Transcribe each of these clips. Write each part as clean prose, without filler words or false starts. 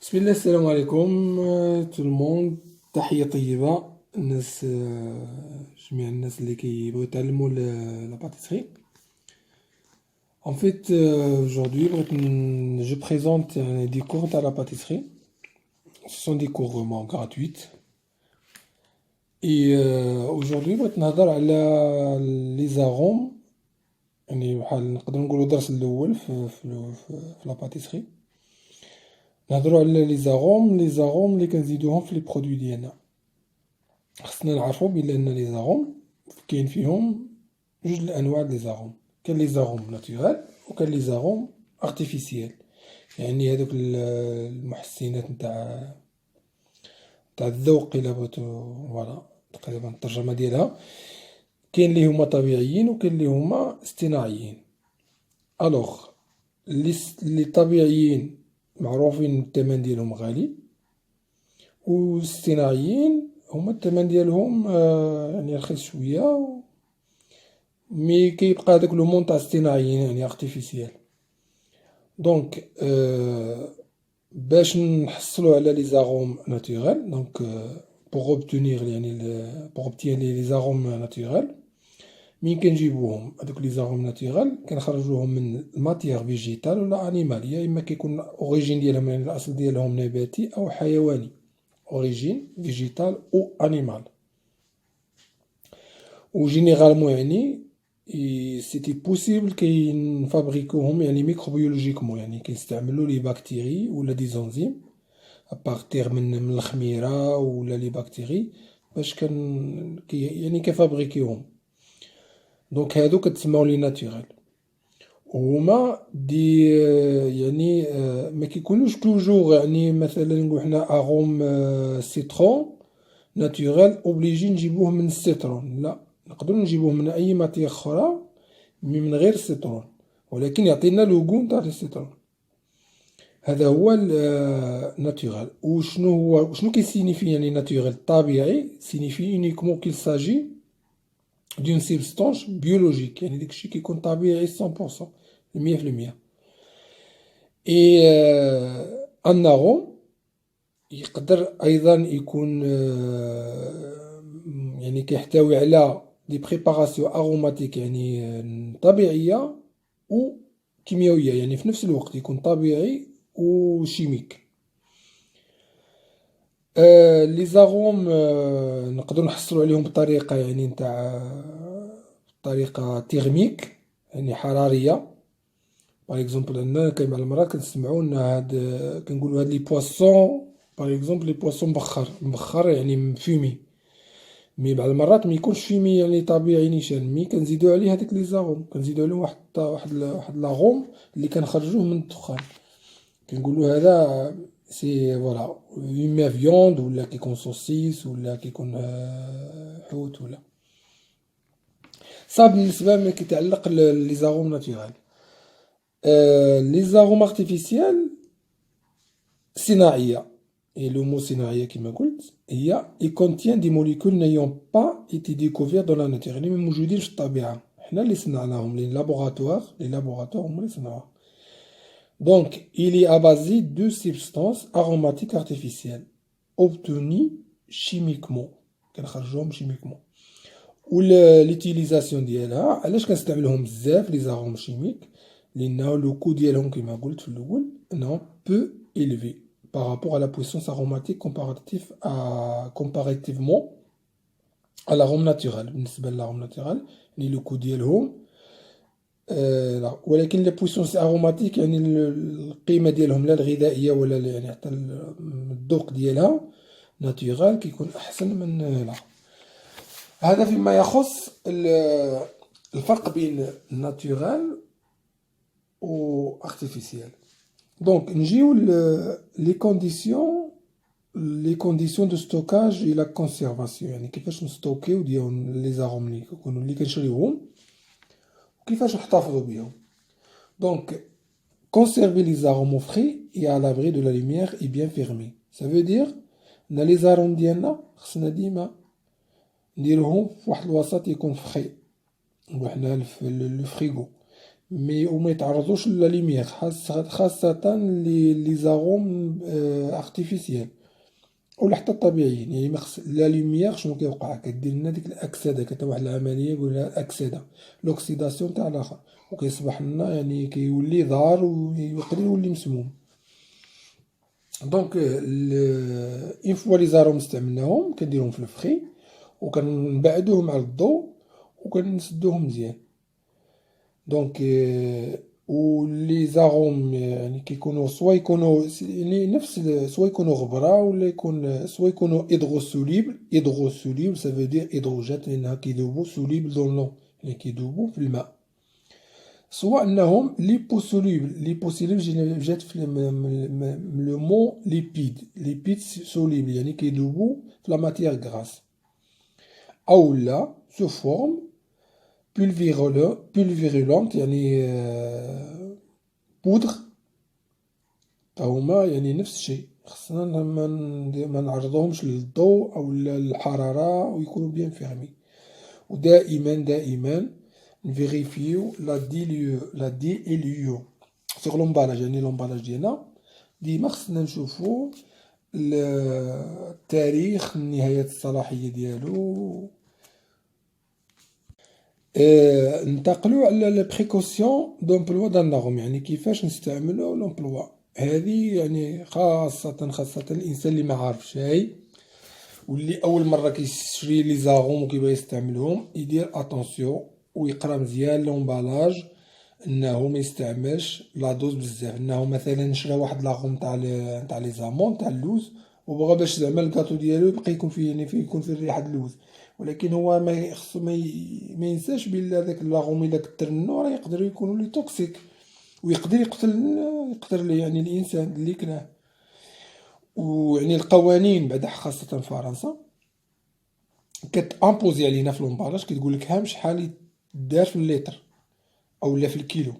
بسم الله السلام عليكم تو الموند. تحية طيبة الناس، جميع الناس اللي كيبغيو يتعلموا لا باتيسري. En fait, aujourd'hui, je présente des cours à la pâtisserie. Ce sont des cours vraiment gratuits. Et aujourd'hui, بغيت نهضر على les arômes. يعني بحال نقدر نقولوا الدرس الأول في لا باتيسري. نهضروا على لي زاروم اللي كنزيدوهم في لي برودوي ديالنا. خصنا نعرفو بلي أن لي زاروم كاين فيهم جوج الأنواع د لي زاروم. كاين لي زاروم ناتورال وكاين لي زاروم ارتيفيسيال، يعني هادوك المحسنات نتاع الذوق إلا بغيتو. فوالا تقريبا الترجمة ديالها. كاين لي هما طبيعيين وكاين لي هما اصطناعيين. الوغ لي طبيعيين معروفين الثمن ديالهم غالي، و الاصطناعيين هما الثمن ديالهم يعني رخيص شوية، مي كيبقى هداك لو مون تاع الاصطناعيين يعني ارتيفيسيال. دونك باش نحصلو على لي زاروم ناتورال، دونك بوغ اوبتونيغ يعني بوغ اوبتينير لي زاروم ناتورال، مين كنجيبوهم هادوك لي زاروم ناتورال كنخرجوهم من الماتيير فيجيتال ولا انيمال، يا اما كيكون اوريجين ديالهم يعني الاصل ديالهم نباتي او حيواني، اوريجين فيجيتال او انيمال. و جينيرالمون يعني سيتي بوسيبل كينفابريكوهم يعني ميكروبيولوجيكمون، يعني كيستعملوا لي باكتيري ولا دي زونزيم ابارتيغ من الخميره ولا لي باكتيري باش يعني كيفابريكيوهم. دونك هادو كتسماو لي ناتورال. وهما دي يعني ما كيكونوش توجور، يعني مثلا نقول حنا اغوم سيترون ناتورال اوبليجي نجيبوه من السيترون، لا، نقدروا نجيبوه من اي ماتيير اخرى مي من غير السيترون، ولكن يعطينا لو غون تاع السيترون. هذا هو ناتورال. وشنو كيسينيفي يعني ناتورال؟ طبيعي سينيفي يونيكمون كيل ساجي دون سيبستانس بيولوجيك، يعني داكشي كيكون طبيعي 100% 100%. اي النغوم يقدر ايضا يكون يعني كيحتوي على دي بريباراسيون اروماتيك، يعني طبيعيه وكيميائيه، يعني في نفس الوقت يكون طبيعي وشيميك. لي زاروم نقدروا نحصلوا عليهم بطريقه يعني نتاع طريقه تيرميك، يعني حراريه. باغ اكزومبل عندنا كاين بعض المرات كنسمعوا ان هاد كنقولوا هاد لي بواسون، باغ اكزومبل لي بواسون مبخر يعني مفيمي، مي بعض المرات ما يكونش فيمي يعني طبيعي نيشان، مي كنزيدو عليه هذيك لي زاروم، كنزيدو عليه واحد لاغوم اللي كنخرجوه من الدخان، كنقولوا هذا سي فوالا اما فيوند ولا كيكون سوسيس ولا كيكون حوت ولا صاب. بالنسبه ما كيتعلق لي زاروم ناتورال. لي زاروم ارتيفيسيال صناعيه، et le mot صناعيه كما قلت هي il contient des molécules n'ayant pas été découvertes dans la nature، يعني موجودين في الطبيعه، حنا اللي صنعناهم، لي لابوراتوار هما اللي صنعوها. Donc il est à base de substances aromatiques artificielles obtenues chimiquement، كنخرجوهم chimiquement. و ليتيليزاسيون ديالها علاش كنستعملوهم بزاف لي زاروم شيميك؟ لانه لو كو ديالهم كما قلت في الاول انه بو élevé par rapport à la puissance aromatique comparativement à l'arôme naturel. بالنسبه للارôme naturel يعني لو كو ديالهم لا، ولكن لا بويسونس اروماتيك يعني القيمه ديالهم لا الغذائيه ولا يعني حتى الذوق ديالها ناتورال كيكون احسن من لا. هذا فيما يخص الفرق بين ناتورال و ارتيفيسيال. دونك نجيو لي كونديسيون دو ستوكاج اي لا كونسيرفاسيون، يعني كيفاش نستوكيو ديال لي زاروم اللي كنشريوهم وكيفاش نحتفظوا بهم. دونك conserver les arômes au frais et à l'abri de la lumière et bien fermés. Ça veut dire ان لي زاروم ديالنا خصنا ديما نديروهم في واحد الوسط يكون فخي، وحنا في لو فريغو، وما يتعرضوش للا ليميير، خاصة لي زاغوم ارتيفيسيال ولا حتى الطبيعيين. يعني ما خص لا لوميير. شنو كيوقع؟ كدير لنا ديك الاكسده، كتا واحد العمليه يقولها الاكسده، لوكسيداسيون تاع الاخر، وكيصبح لنا يعني كيولي ضار ويقدر يولي مسموم. دونك اون فوا لي زاروم استعملناهم كنديرهم في الفخي وكنبعدوهم على الضوء وكنسدوهم مزيان. دونك ولي زاغوم يعني كيكونوا سوا يكونوا يعني نفس سوا يكونوا غبرة ولا يكون سوا يكونوا ايدغوسوليبل. ايدغوسوليبل سافو دير ايدغوجات لأنها كيذوبو، سوليبل دون لو يعني كيذوبو في الماء. سوا أنهم ليبوسوليبل. ليبوسوليبل جات في لو مون ليبيد. ليبيد سوليبل يعني كيذوبو في لا ماتيير غراس. أو لا سو فورم pulvérulente يعني بودغ. هما يعني نفس الشيء، خصنا ما نعرضوهمش للضوء او للحرارة ويكونوا بيان فيرمي. ودائما نفيريفيو لا دي سيغ لومبالاج. يعني لومبالاج ديالنا ديما خصنا نشوفو التاريخ، نهاية الصلاحية ديالو. ننتقلوا على لي بريكوسيون دومبلوا دان لاغوم، يعني كيفاش نستعملوا لومبلوا. هذه يعني خاصة الانسان اللي ما عارف شيء واللي اول مره كيشري لي زاغوم وكيبغي يستعملهم، يدير اتونسيون ويقرا مزيان لومبالاج، انه ما يستعملش لا دوز بزاف. انه مثلا شرا واحد لاغوم تاع لي زامون تاع اللوز وبغى باش زعما الكاطو ديالو يبقى يكون فيه يعني فيه يكون فيه ريحه اللوز، ولكن هو ما خصو ما ينساش بلي داك لاغوم الا كتر منه راه يقدر يكونوا لي توكسيك ويقدر يقتل يعني الانسان اللي كلاه. ويعني القوانين بعدا خاصه في فرنسا كتامبوزي علينا في لومبالاج، كتقول لك هام شحال يدار في اللتر او لا في الكيلو.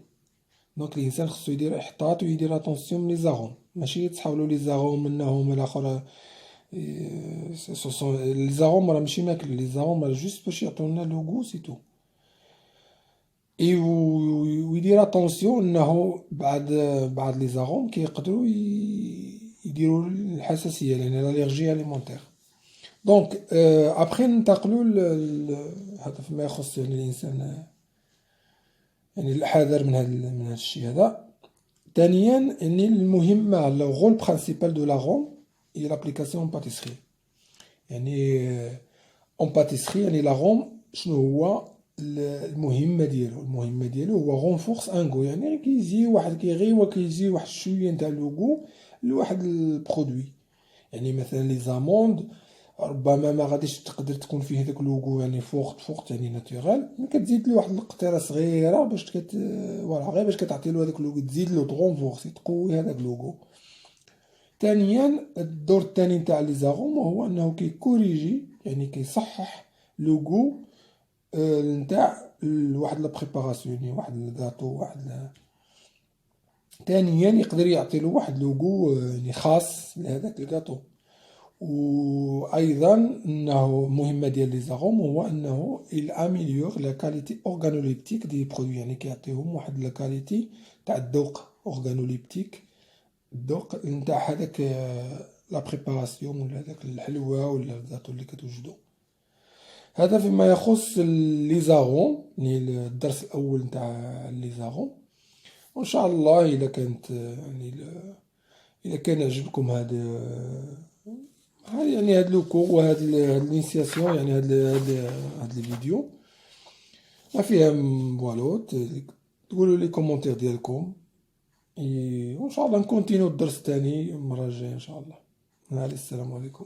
دونك الانسان خصو يدير احتاط ويدير اتونسيون من لي زاغوم، ماشي يتصحابلو لي زاغوم منهم الاخر. لي زاغوم راه ماشي ماكل، لي زاغوم راه جوست باش يعطيونا لو غو سي تو. اي ويدير اتونسيون انه بعض لي زاغوم كيقدروا يديروا الحساسيه يعني الالرجي اليمونتير. دونك ابخي ننتقلوا هذا فيما يخص يعني الانسان يعني الحذر من هذا الشيء هذا. ثانيا يعني المهمة لو غول برينسيبال دو لاغوم هي لابليكاسيون اون باتيسري. يعني اون باتيسري يعني لاغوم شنو هو المهمة ديالو؟ المهمة ديالو هو غونفورس ان غو، يعني كيزي واحد كيغيوا كيزي واحد شوية نتاع لو غو لواحد البرودوي. يعني مثلا لي زاموند ربما ما غاديش تقدر تكون فيه داك لوغو يعني فوقت يعني ناتورال، ملي كتزيد له واحد القطيره صغيره باش فوالا غير باش كتعطي له هذاك لوغو تزيد له تغونفورسي تقوي هذاك لوغو. ثانيا الدور الثاني نتاع لي زاغوم هو انه كيكوريجي يعني كيصحح لوغو نتاع واحد لا بريباراسيون، يعني واحد الكاطو واحد. ثانيا يقدر يعطي له واحد لوغو يعني خاص لهذاك الكاطو. وايضا انه مهمه ديال لي زاغوم هو انه الاميليور لا كاليتي اورغانوليبتيك دي برودوي، يعني كيعطيهم واحد لا كاليتي تاع الذوق اورغانوليبتيك، الذوق نتاع هذاك لا بريباراسيون ولا هذاك الحلوى ولا الكاطو اللي كتوجدو. هذا فيما يخص لي زاغوم، يعني الدرس الاول نتاع لي زاغوم. وان شاء الله اذا كانت يعني اذا كان عجبكم هذا يعني هاد لو كور وهاد الانيسياسيون يعني هاد الفيديو ما فيها فوالو. تقولوا لي كومونتير ديالكم وان شاء الله نكونتينيو الدرس الثاني المره الجايه ان شاء الله. السلام عليكم.